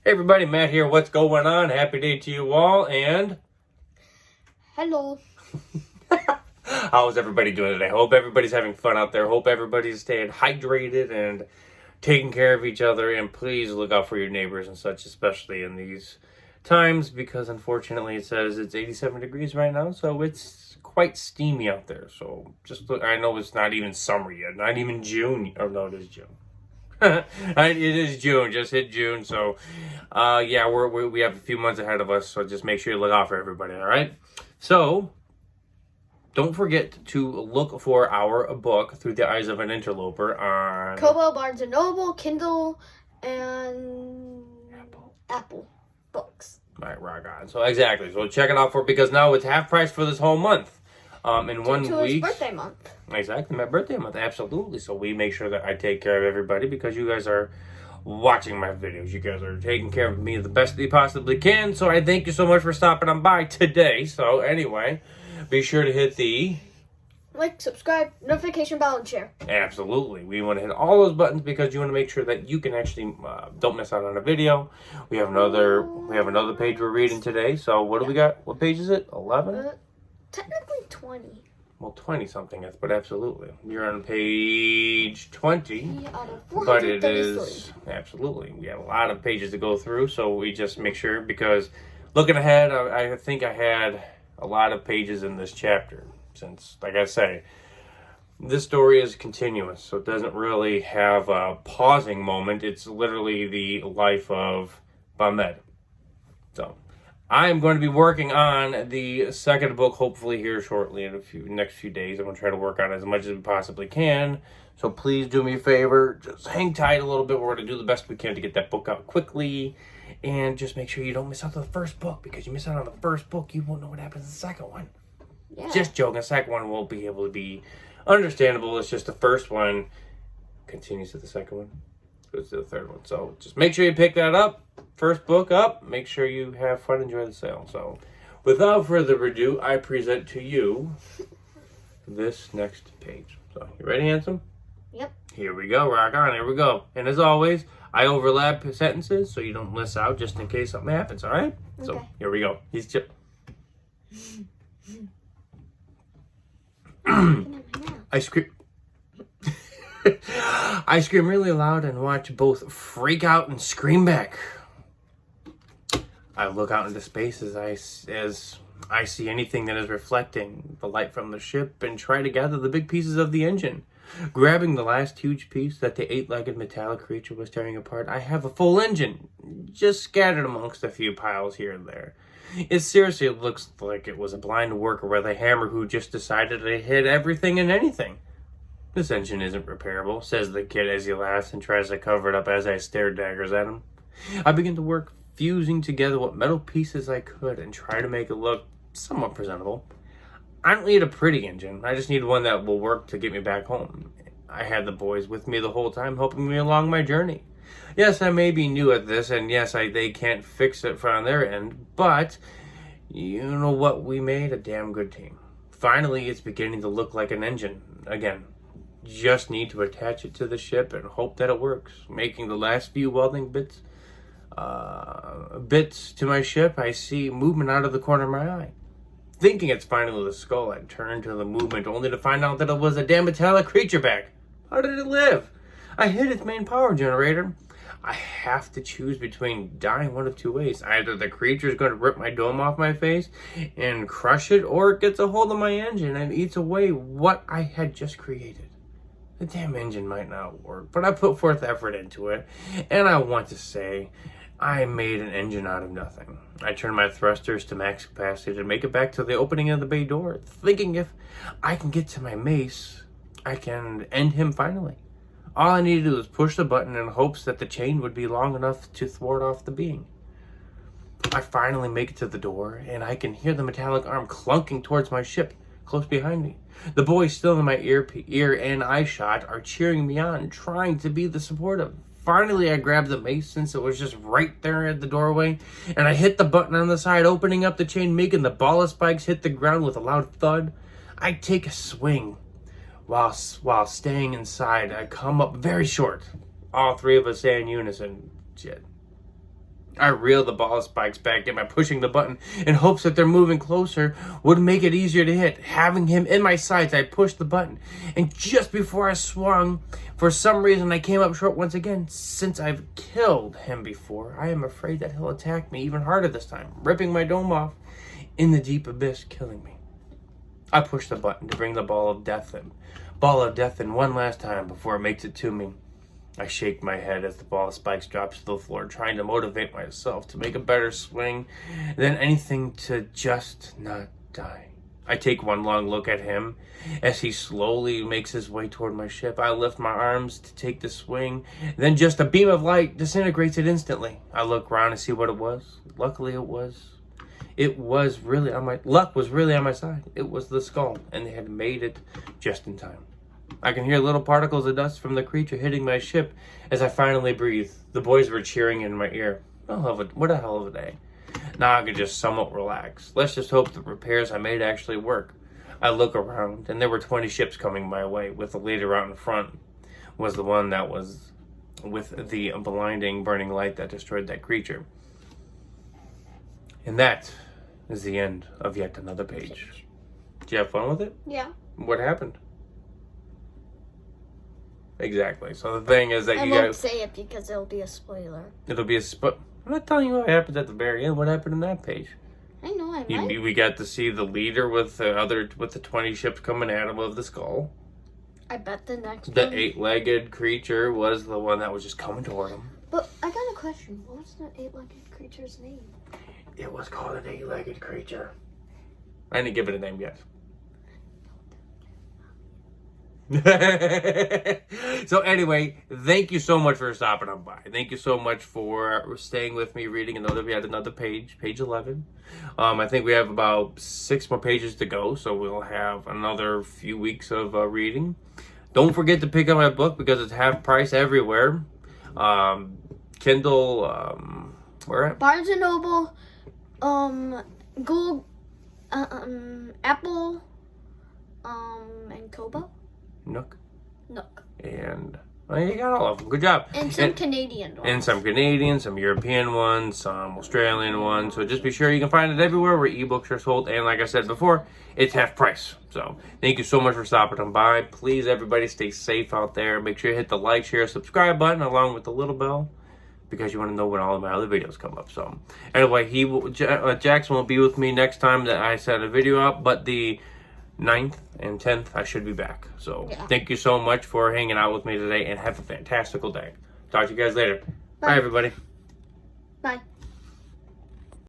Hey everybody, Matt here. What's going on? Happy day to you all, and Hello. how's everybody doing today? Hope everybody's having fun out there. Hope everybody's staying hydrated and taking care of each other, and please look out for your neighbors and such, especially in these times, because unfortunately it says it's 87 degrees right now, so it's quite steamy out there. So just look, I know it's not even summer yet, not even June. Oh no, it is June. It is June, just hit June, so yeah, we have a few months ahead of us, so just make sure you look out for everybody, all right? So, don't forget to look for our book, Through the Eyes of an Interloper, on Kobo, Barnes & Noble, Kindle, and Apple Books. All right, rock on. So, exactly, so check it out because now it's half price for this whole month. In 1 To his week. birthday month. Exactly, my birthday month, absolutely. So we make sure that I take care of everybody because you guys are watching my videos. You guys are taking care of me the best that you possibly can. So I thank you so much for stopping on by today. So anyway, be sure to hit the Like, subscribe, notification bell, and share. absolutely. We want to hit all those buttons because you want to make sure that you can actually don't miss out on a video. We have another page we're reading today. So what do we got? What page is it? 11? Technically 20. Well, 20-something, but absolutely. You're on page 20, Out of but it 433. is, absolutely. We have a lot of pages to go through, so we just make sure, because looking ahead, I think I had a lot of pages in this chapter, since, like I say, this story is continuous, so it doesn't really have a pausing moment. It's literally the life of Bamed. So I'm going to be working on the second book, hopefully here shortly in next few days. I'm going to try to work on it as much as we possibly can. So please do me a favor, just hang tight a little bit. We're going to do the best we can to get that book out quickly. And just make sure you don't miss out on the first book, because you miss out on the first book, you won't know what happens in the second one. Yeah. Just joking. The second one won't be able to be understandable. It's just the first one continues to the second one, goes to the third one. So just make sure you pick that up. First book up. Make sure you have fun, enjoy the sale. So without further ado, I present to you this next page. So you ready, handsome? Yep. Here we go. Rock on. Here we go. And as always, I overlap sentences so you don't miss out, just in case something happens, all right? Okay. So here we go. He's just... I scream. I scream really loud and watch both freak out and scream back. I look out into space as I see anything that is reflecting the light from the ship and try to gather the big pieces of the engine. Grabbing the last huge piece that the 8-legged metallic creature was tearing apart, I have a full engine, just scattered amongst a few piles here and there. It seriously looks like it was a blind worker with a hammer who just decided to hit everything and anything. This engine isn't repairable, says the kid as he laughs and tries to cover it up as I stare daggers at him. I begin to work, fusing together what metal pieces I could and try to make it look somewhat presentable. I don't need a pretty engine. I just need one that will work to get me back home. I had the boys with me the whole time, helping me along my journey. Yes, I may be new at this, and yes, they can't fix it from their end, but you know what? We made a damn good team. Finally, it's beginning to look like an engine again. Just need to attach it to the ship and hope that it works. Making the last few welding bits to my ship, I see movement out of the corner of my eye. Thinking it's finally the skull, I turn to the movement only to find out that it was a damn metallic creature back. How did it live? I hit its main power generator. I have to choose between dying one of two ways. Either the creature is going to rip my dome off my face and crush it, or it gets a hold of my engine and eats away what I had just created. The damn engine might not work, but I put forth effort into it, and I want to say I made an engine out of nothing. I turned my thrusters to max capacity to make it back to the opening of the bay door, thinking if I can get to my mace, I can end him finally. All I needed to do was push the button in hopes that the chain would be long enough to thwart off the being. I finally make it to the door, and I can hear the metallic arm clunking towards my ship, close behind me. The boys still in my ear and eye shot are cheering me on, trying to be the supportive. Finally, I grabbed the mace since it was just right there at the doorway, and I hit the button on the side, opening up the chain, making the ball of spikes hit the ground with a loud thud. I take a swing. While staying inside, I come up very short. All three of us say in unison, "Shit." I reel the ball spikes back in by pushing the button in hopes that they're moving closer would make it easier to hit. Having him in my sights, I pushed the button. And just before I swung, for some reason I came up short once again. Since I've killed him before, I am afraid that he'll attack me even harder this time, ripping my dome off in the deep abyss, killing me. I push the button to bring the ball of death in. Ball of death in one last time before it makes it to me. I shake my head as the ball of spikes drops to the floor, trying to motivate myself to make a better swing than anything to just not die. I take one long look at him as he slowly makes his way toward my ship. I lift my arms to take the swing, then just a beam of light disintegrates it instantly. I look around to see what it was. Luckily it was really on my luck was really on my side. It was the skull, and they had made it just in time. I can hear little particles of dust from the creature hitting my ship as I finally breathe. The boys were cheering in my ear. What a hell of a day. Now I can just somewhat relax. Let's just hope the repairs I made actually work. I look around, and there were 20 ships coming my way, with the leader out in front was the one that was with the blinding, burning light that destroyed that creature. And that is the end of yet another page. Did you have fun with it? Yeah. What happened? Exactly. So the thing is that I you won't guys... say it because it'll be a spoiler. It'll be a... I'm not telling you what happens at the very end. What happened in that page? I know, I might. We got to see the leader with the 20 ships coming at him of the skull. I bet the next The one... 8-legged creature was the one that was just coming toward him. But I got a question. What was the 8-legged creature's name? It was called an 8-legged creature. I didn't give it a name yet. So anyway, thank you so much for stopping on by. Thank you so much for staying with me, reading another page 11. I think we have about 6 more pages to go, so we'll have another few weeks of reading. Don't forget to pick up my book because it's half price everywhere. Kindle, where at? Barnes and Noble, Google, Apple, and Kobo. Nook. Nook. And well, you got all of them. Good job. And some Canadian ones. And some Canadian, some European ones, some Australian ones. So just be sure you can find it everywhere where ebooks are sold. And like I said before, it's half price. So thank you so much for stopping on by. Please, everybody, stay safe out there. Make sure you hit the like, share, subscribe button along with the little bell, because you want to know when all of my other videos come up. So anyway, Jackson will be with me next time that I set a video up, but the 9th and 10th I should be back. So yeah. Thank you so much for hanging out with me today, and have a fantastical day. Talk to you guys later. Bye everybody. Bye.